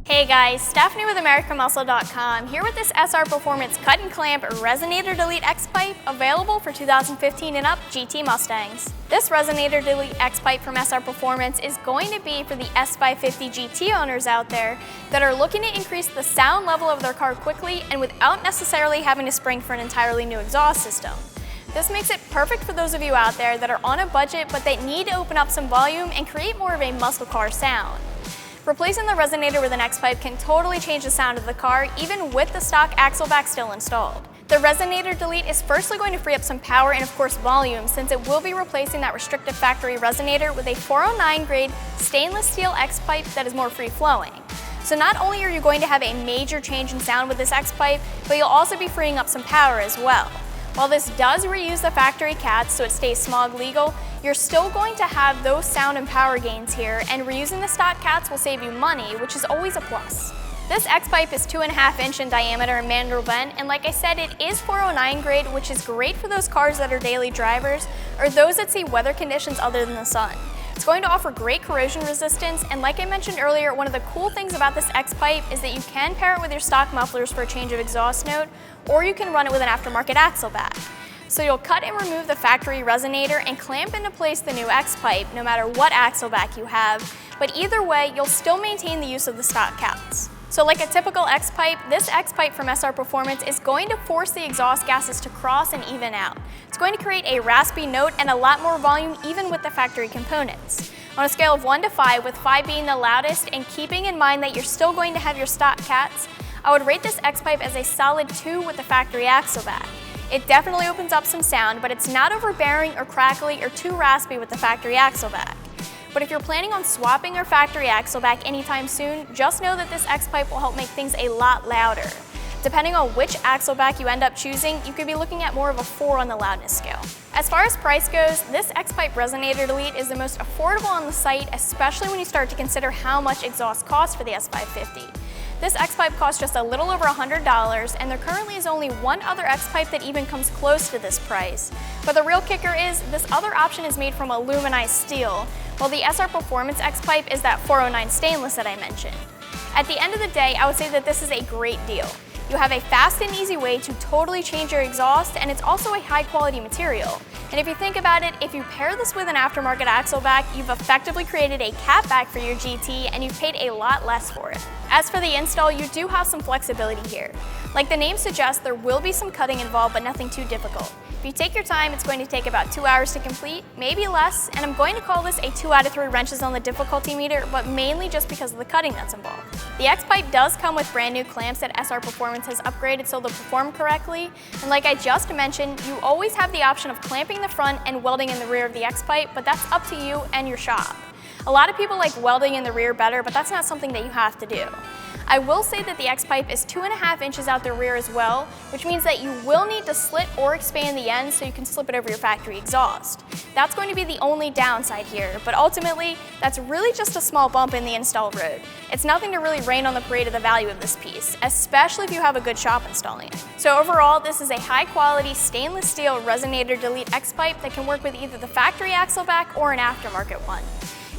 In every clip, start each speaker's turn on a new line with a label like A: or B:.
A: Hey guys, Stephanie with AmericanMuscle.com here with this SR Performance Cut and Clamp Resonator Delete X Pipe available for 2015 and up GT Mustangs. This Resonator Delete X Pipe from SR Performance is going to be for the S550 GT owners out there that are looking to increase the sound level of their car quickly and without necessarily having to spring for an entirely new exhaust system. This makes it perfect for those of you out there that are on a budget but they need to open up some volume and create more of a muscle car sound. Replacing the Resonator with an X-Pipe can totally change the sound of the car, even with the stock axle back still installed. The Resonator Delete is firstly going to free up some power and of course volume, since it will be replacing that restrictive factory Resonator with a 409 grade stainless steel X-Pipe that is more free-flowing. So not only are you going to have a major change in sound with this X-Pipe, but you'll also be freeing up some power as well. While this does reuse the factory cats so it stays smog legal, you're still going to have those sound and power gains here, and reusing the stock cats will save you money, which is always a plus. This X-Pipe is 2.5 inch in diameter and mandrel bent, and like I said, it is 409 grade, which is great for those cars that are daily drivers or those that see weather conditions other than the sun. It's going to offer great corrosion resistance, and like I mentioned earlier, one of the cool things about this X-Pipe is that you can pair it with your stock mufflers for a change of exhaust note, or you can run it with an aftermarket axle back. So you'll cut and remove the factory Resonator and clamp into place the new X-Pipe no matter what axle back you have, but either way, you'll still maintain the use of the stock cats. So like a typical X-Pipe, this X-Pipe from SR Performance is going to force the exhaust gases to cross and even out. It's going to create a raspy note and a lot more volume even with the factory components. On a scale of 1 to 5, with 5 being the loudest and keeping in mind that you're still going to have your stock cats, I would rate this X-Pipe as a solid 2 with the factory axle back. It definitely opens up some sound, but it's not overbearing or crackly or too raspy with the factory axle back. But if you're planning on swapping your factory axle back anytime soon, just know that this X-Pipe will help make things a lot louder. Depending on which axle back you end up choosing, you could be looking at more of a 4 on the loudness scale. As far as price goes, this X-Pipe Resonator Delete is the most affordable on the site, especially when you start to consider how much exhaust costs for the S550. This X-Pipe costs just a little over $100, and there currently is only one other X-Pipe that even comes close to this price. But the real kicker is, this other option is made from aluminized steel, while the SR Performance X-Pipe is that 409 stainless that I mentioned. At the end of the day, I would say that this is a great deal. You have a fast and easy way to totally change your exhaust, and it's also a high quality material. And if you think about it, if you pair this with an aftermarket axle back, you've effectively created a cat back for your GT and you've paid a lot less for it. As for the install, you do have some flexibility here. Like the name suggests, there will be some cutting involved, but nothing too difficult. If you take your time, it's going to take about 2 hours to complete, maybe less, and I'm going to call this a 2 out of 3 wrenches on the difficulty meter, but mainly just because of the cutting that's involved. The X-Pipe does come with brand new clamps that SR Performance has upgraded so they'll perform correctly, and like I just mentioned, you always have the option of clamping the front and welding in the rear of the X-Pipe, but that's up to you and your shop. A lot of people like welding in the rear better, but that's not something that you have to do. I will say that the X-Pipe is 2.5 inches out the rear as well, which means that you will need to slit or expand the end so you can slip it over your factory exhaust. That's going to be the only downside here, but ultimately, that's really just a small bump in the install road. It's nothing to really rain on the parade of the value of this piece, especially if you have a good shop installing it. So overall, this is a high-quality stainless steel Resonator Delete X-Pipe that can work with either the factory axle back or an aftermarket one.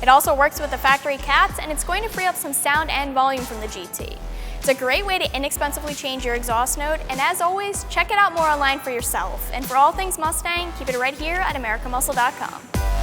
A: It also works with the factory cats, and it's going to free up some sound and volume from the GT. It's a great way to inexpensively change your exhaust note, and as always, check it out more online for yourself. And for all things Mustang, keep it right here at AmericanMuscle.com.